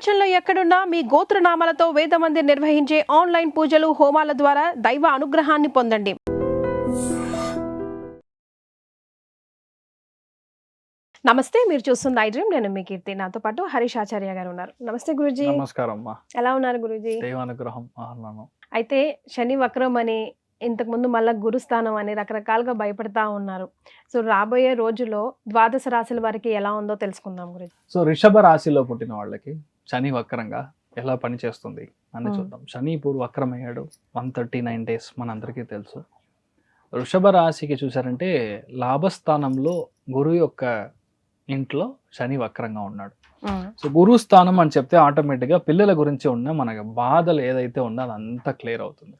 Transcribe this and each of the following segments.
ప్రపంచంలో ఎక్కడున్నా మీ గోత్రనామాలతో వేదమందిర్ నిర్వహించే ఆన్లైన్ పూజలు హోమాల ద్వారా దైవ అనుగ్రహాన్ని పొందండి. నమస్తే, మీరు చూస్తున్న ఐ డ్రీమ్. నేను మీ కీర్తి. నాతో పాటు హరీష్ ఆచార్య గారు ఉన్నారు. నమస్తే గురుజీ. నమస్కారం అమ్మా. ఎలా ఉన్నారు గురుజీ? దైవానుగ్రహం. అయితే శని వక్రం అని, ఇంతకుముందు మళ్ళీ గురుస్థానం అని రకరకాలుగా భయపడతా ఉన్నారు. సో రాబోయే రోజుల్లో ద్వాదశ రాశుల వారికి ఎలా ఉందో తెలుసుకుందాం గురుజీ. సో వృషభ రాశిలో పుట్టిన వాళ్ళకి శని వక్రంగా ఎలా పనిచేస్తుంది అని చూద్దాం. శని ఇప్పుడు వక్రం అయ్యాడు 139 days, మనందరికీ తెలుసు. వృషభ రాశికి చూసారంటే లాభస్థానంలో గురువు యొక్క ఇంట్లో శని వక్రంగా ఉన్నాడు. సో గురువు స్థానం అని చెప్తే ఆటోమేటిక్గా పిల్లల గురించి ఉన్న మనకి బాధలు ఏదైతే ఉందో అదంతా క్లియర్ అవుతుంది.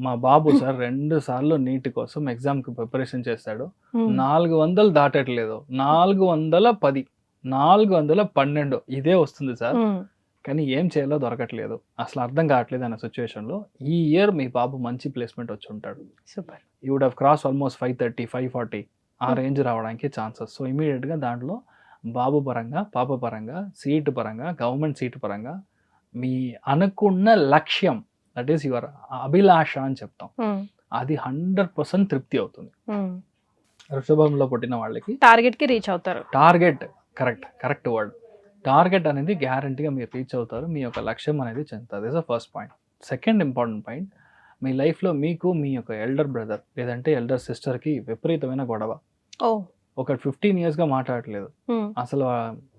మా బాబు సార్ 2 సార్లు నీట్ కోసం ఎగ్జామ్ కి ప్రిపరేషన్ చేశాడు. 400 దాటట్లేదు, 410, 412 ఇదే వస్తుంది సార్. కానీ ఏం చేయాలో దొరకట్లేదు, అసలు అర్థం కావట్లేదు అన్న సిచ్యువేషన్ లో ఈ ఇయర్ మీ బాబు మంచి ప్లేస్మెంట్ వచ్చి ఉంటాడు. Super. You would have cross almost 530, 540 ఆ రేంజ్ రావడానికి ఛాన్సెస్. సో ఇమీడియట్ గా దాంట్లో బాబు పరంగా, పాప పరంగా, సీట్ పరంగా, గవర్నమెంట్ సీట్ పరంగా మీ అనుకున్న లక్ష్యం, దట్ ఈస్ యువర్ అభిలాష అని చెప్తాం, అది 100% తృప్తి అవుతుంది. వృషభంలో పుట్టిన వాళ్ళకి టార్గెట్ కి రీచ్ అవుతారు. Target correct word. టార్గెట్ అనేది గ్యారంటీగా మీరు రీచ్ అవుతారు, మీ యొక్క లక్ష్యం అనేది చెందుతుంది. Is the first point. Second important point, మీ లైఫ్లో మీకు మీ యొక్క ఎల్డర్ బ్రదర్ లేదంటే ఎల్డర్ సిస్టర్కి విపరీతమైన గొడవ. ఒక 15 yearsగా మాట్లాడట్లేదు, అసలు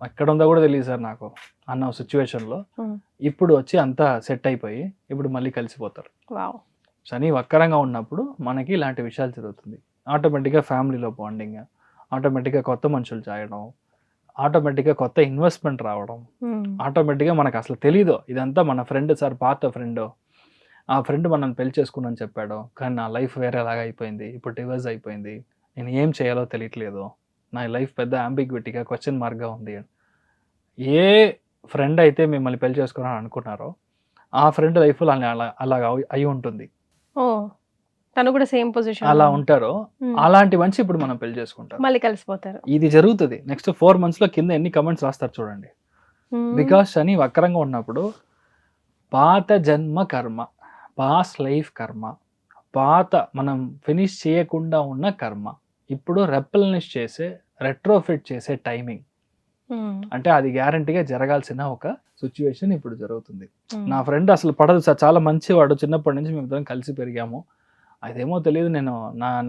ఎక్కడ ఉందో కూడా తెలియదు సార్ నాకు అన్న సిచ్యువేషన్లో ఇప్పుడు వచ్చి అంతా సెట్ అయిపోయి ఇప్పుడు మళ్ళీ కలిసిపోతారు. శని వక్రంగా ఉన్నప్పుడు మనకి ఇలాంటి విషయాలు జరుగుతుంది. ఆటోమేటిక్గా ఫ్యామిలీలో బాండింగ్, ఆటోమేటిక్గా కొత్త మనుషులు చేయడం, ఆటోమేటిక్గా కొత్త ఇన్వెస్ట్మెంట్ రావడం, ఆటోమేటిక్గా మనకు అసలు తెలీదు ఇదంతా మన ఫ్రెండ్ సార్, పాత ఫ్రెండ్, ఆ ఫ్రెండ్ మనం పెళ్లి చేసుకున్నాను చెప్పాడు, కానీ నా లైఫ్ వేరేలాగా అయిపోయింది, ఇప్పుడు డివోర్స్ అయిపోయింది, నేను ఏం చేయాలో తెలియట్లేదు, నా లైఫ్ పెద్ద అంబిగ్విటీగా క్వశ్చన్ మార్క్గా ఉంది. ఏ ఫ్రెండ్ అయితే మిమ్మల్ని పెళ్లి చేసుకోవాలని అనుకున్నారో ఆ ఫ్రెండ్ లైఫ్లో అలాగా అయి ఉంటుంది, తను కూడా సేమ్ పొజిషన్ అలా ఉంటారో అలాంటి మంచి ఇప్పుడు మనం పెళ్లి చేసుకుంటాం, మళ్ళీ కలిసిపోతారు. ఇది జరుగుతుంది. నెక్స్ట్ 4 months లో కింద ఎన్ని కమెంట్స్ రాస్తారు చూడండి. బికాస్ శని వక్రంగా ఉన్నప్పుడు పాత జన్మ కర్మ, పాస్ట్ లైఫ్ కర్మ, పాత మనం ఫినిష్ చేయకుండా ఉన్న కర్మ ఇప్పుడు రెప్లనిష్ చేసే, రెట్రోఫిట్ చేసే టైమింగ్. అంటే అది గ్యారంటీగా జరగాల్సిన ఒక సిచ్యువేషన్ ఇప్పుడు జరుగుతుంది. నా ఫ్రెండ్ అసలు పడదు సార్, చాలా మంచివాడు, చిన్నప్పటి నుంచి మేము ఇద్దరం కలిసి పెరిగాము, అదేమో తెలియదు, నేను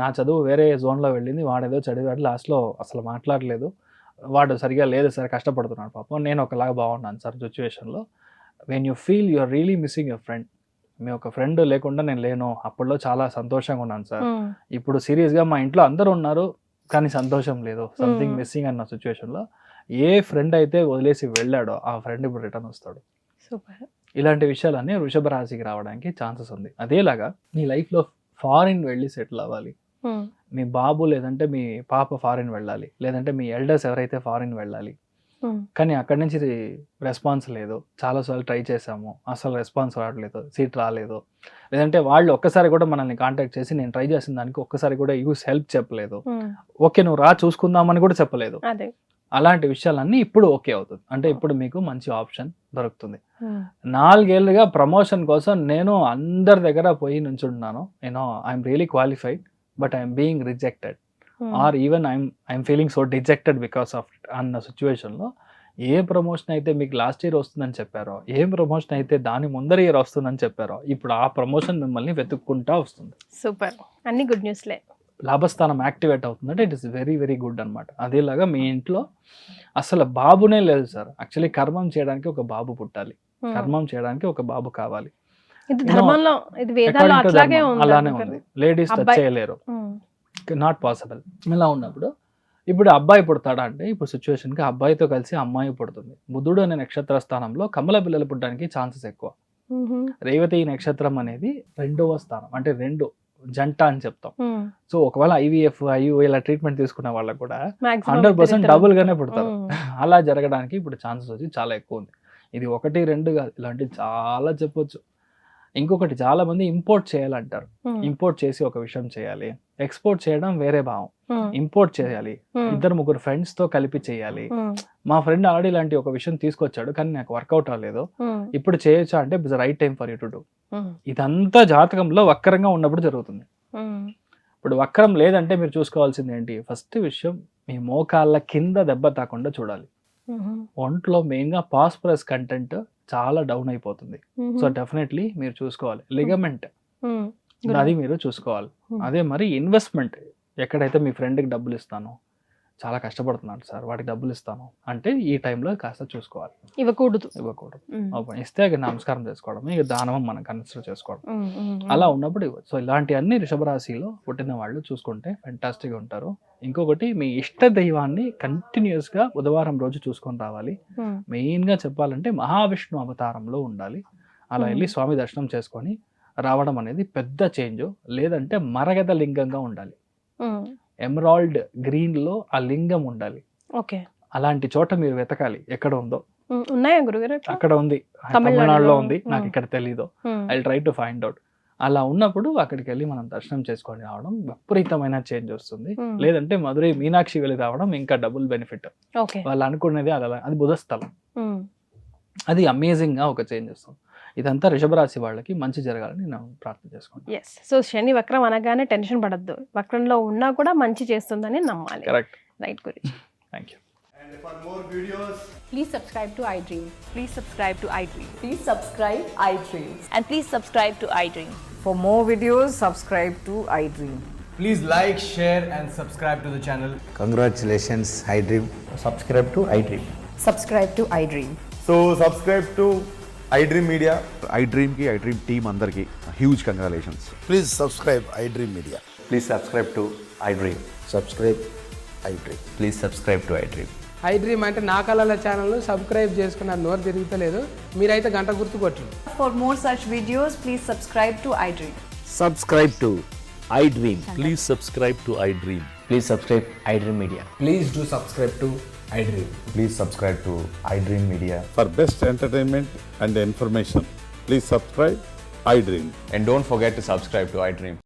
నా చదువు వేరే జోన్లో వెళ్ళింది, వాడేదో చదివాడు, లాస్ట్లో అసలు మాట్లాడలేదు, వాడు సరిగా లేదు సార్, కష్టపడుతున్నాడు పాపం, నేను ఒకలాగా బాగున్నాను సార్ సిచ్యువేషన్లో. When you feel you are really missing your friend, మీ ఒక ఫ్రెండ్ లేకుండా నేను లేను, అప్పట్లో చాలా సంతోషంగా ఉన్నాను సార్, ఇప్పుడు సీరియస్గా మా ఇంట్లో అందరూ ఉన్నారు కానీ సంతోషం లేదు, సంథింగ్ మిస్సింగ్ అన్న సిచ్యువేషన్లో ఏ ఫ్రెండ్ అయితే వదిలేసి వెళ్ళాడో ఆ ఫ్రెండ్ ఇప్పుడు రిటర్న్ వస్తాడు. ఇలాంటి విషయాలన్నీ వృషభ రాశికి రావడానికి ఛాన్సెస్ ఉంది. అదేలాగా నీ లైఫ్లో ఫారిన్ వెళ్ళి సెటిల్ అవ్వాలి, మీ బాబు లేదంటే మీ పాప ఫారిన్ వెళ్ళాలి, లేదంటే మీ ఎల్డర్స్ ఎవరైతే ఫారిన్ వెళ్ళాలి, కానీ అక్కడి నుంచి రెస్పాన్స్ లేదు, చాలాసార్లు ట్రై చేసాము అసలు రెస్పాన్స్ రావట్లేదు, సీట్ రాలేదు, లేదంటే వాళ్ళు ఒక్కసారి కూడా మనల్ని కాంటాక్ట్ చేసి నేను ట్రై చేసిన దానికి ఒక్కసారి కూడా యూస్ హెల్ప్ చెప్పలేదు, ఓకే నువ్వు రా చూసుకుందామని కూడా చెప్పలేదు. అలాంటి విషయాలన్నీ ఇప్పుడు ఓకే అవుతుంది. అంటే ఇప్పుడు మీకు మంచి ఆప్షన్ దొరుకుతుంది. 4 ఏళ్ళుగా ప్రమోషన్ కోసం నేను అందరి దగ్గర పోయి నుంచున్నాను, I'm really qualified but I'm being rejected, or even I'm feeling so dejected because of అన్న సిచ్యువేషన్లో ఏ ప్రమోషన్ అయితే మీకు లాస్ట్ ఇయర్ వస్తుందని చెప్పారో, ఏ ప్రమోషన్ అయితే దాని ముందర ఇయర్ వస్తుందని చెప్పారో, ఇప్పుడు ఆ ప్రమోషన్ మిమ్మల్ని వెతుక్కుంటా వస్తుంది. సూపర్, అన్ని గుడ్ న్యూస్లే. లాభస్థానం యాక్టివేట్ అవుతుందంటే it is very very good అనమాట. అదేలాగా మీ ఇంట్లో అసలు బాబునే లేదు సార్, యాక్చువల్లీ కర్మం చేయడానికి ఒక బాబు పుట్టాలి, కర్మం చేయడానికి ఒక బాబు కావాలి, అలానే ఉంది. లేడీస్ టచ్ చేయలేరు, నాట్ పాసిబుల్. ఇలా ఉన్నప్పుడు ఇప్పుడు అబ్బాయి పుడతాడా అంటే ఇప్పుడు సిచ్యువేషన్కి అబ్బాయితో కలిసి అమ్మాయి పుడుతుంది. బుధుడు అనే నక్షత్ర స్థానంలో కమల పిల్లలు పుట్టడానికి ఛాన్సెస్ ఎక్కువ. రేవతి నక్షత్రం అనేది 2వ స్థానం, అంటే 2 జంట అని చెప్తాం. సో ఒకవేళ IVF ఇలా ట్రీట్మెంట్ తీసుకున్న వాళ్ళకు కూడా 100% డబుల్ గానే పుడతారు. అలా జరగడానికి ఇప్పుడు ఛాన్సెస్ వచ్చి చాలా ఎక్కువ ఉంది. ఇది 1, 2 కాదు, ఇలాంటివి చాలా చెప్పొచ్చు. ఇంకొకటి చాలా మంది ఇంపోర్ట్ చేయాలంటారు, ఇంపోర్ట్ చేసి ఒక విషయం చేయాలి, ఎక్స్పోర్ట్ చేయడం వేరే భావం. ఇంపోర్ట్ చేయాలి, ఇద్దరు ముగ్గురు ఫ్రెండ్స్ తో కలిపి చేయాలి. మా ఫ్రెండ్ ఆల్రెడీ ఇలాంటి ఒక విషయం తీసుకొచ్చాడు కానీ నాకు వర్కౌట్ అవ్వలేదు, ఇప్పుడు చేయొచ్చా అంటే it's right time for you to do. ఇదంతా జాతకంలో వక్రంగా ఉన్నప్పుడు జరుగుతుంది. ఇప్పుడు వక్రం లేదంటే మీరు చూసుకోవాల్సింది ఏంటి, ఫస్ట్ విషయం మీ మోకాళ్ళ కింద దెబ్బ తాకుండా చూడాలి. ఒంట్లో మెయిన్ గా పాస్పరస్ కంటెంట్ చాలా డౌన్ అయిపోతుంది. సో డెఫినెట్లీ మీరు చూసుకోవాలి. లిగమెంట్ అది మీరు చూసుకోవాలి. అదే మరి ఇన్వెస్ట్మెంట్, ఎక్కడైతే మీ ఫ్రెండ్కి డబ్బులు ఇస్తాను, చాలా కష్టపడుతున్నాడు సార్ వాటికి డబ్బులు ఇస్తాను అంటే ఈ టైంలో కాస్త చూసుకోవాలి. ఇవ్వకూడదు. ఇస్తే ఇక నమస్కారం చేసుకోవడం, ఇక దానం మనం కన్సిడర్ చేసుకోవడం, అలా ఉన్నప్పుడు ఇవ్వచ్చు. సో ఇలాంటివన్నీ వృషభ రాశిలో పుట్టిన వాళ్ళు చూసుకుంటే ఫెంటాస్టిక్గా ఉంటారు. ఇంకొకటి మీ ఇష్ట దైవాన్ని కంటిన్యూస్ గా బుధవారం రోజు చూసుకొని రావాలి. మెయిన్ గా చెప్పాలంటే మహావిష్ణు అవతారంలో ఉండాలి. అలా వెళ్ళి స్వామి దర్శనం చేసుకొని రావడం అనేది పెద్ద చేంజ్. లేదంటే మరగద లింగంగా ఉండాలి, ఎమరాల్డ్ గ్రీన్ లో ఆ లింగం ఉండాలి. ఓకే, అలాంటి చోట మీరు వెతకాలి ఎక్కడ ఉందో. ఉన్నాయా గురుగారు? అక్కడ ఉంది, తమిళనాడులో ఉంది, నాకు ఇక్కడ తెలీదు. I try to find out. అలా ఉన్నప్పుడు అక్కడికి వెళ్ళి మనం దర్శనం చేసుకొని రావడం విపరీతమైన చేంజ్ వస్తుంది. లేదంటే మధురై మీనాక్షి వెళ్ళి రావడం ఇంకా డబుల్ బెనిఫిట్. వాళ్ళు అనుకునేది అలా, అది బుధస్థలం, అది అమేజింగ్ గా ఒక చేంజ్ వస్తుంది. ఇదంతా వృషభ రాశి వాళ్ళకి మంచి జరగాలని నేను ప్రార్థన చేసుకుంటాను. ఎస్, సో శని వక్రం అనగానే టెన్షన్ పడద్దు, వక్రంలో ఉన్నా కూడా మంచి చేస్తుందని నమ్మాలి. కరెక్ట్, రైట్ గురించి. Thank you. And for more videos, Please subscribe to iDream. Please subscribe to iDream. Please subscribe iDream. And please subscribe to iDream. For more videos, subscribe to iDream. please like, share, and subscribe to the channel. Congratulations, iDream. subscribe to iDream. Subscribe to iDream. So subscribe to iDream Media. iDream ki iDream team andarki huge congratulations. Please subscribe iDream Media. Please subscribe to iDream. Subscribe iDream. Please subscribe to iDream. iDream అంటే నా కళల ఛానల్ను subscribe చేసుకున్న నోరు తిరుగుతలేదు, మీరైతే గంట గుర్తు కొట్టండి. For more such videos, please subscribe to iDream. Subscribe to iDream. Please subscribe to iDream. Please subscribe iDream Media. Please do subscribe to iDream. Please subscribe to iDream Media. For best entertainment and information, please subscribe iDream. And don't forget to subscribe to iDream.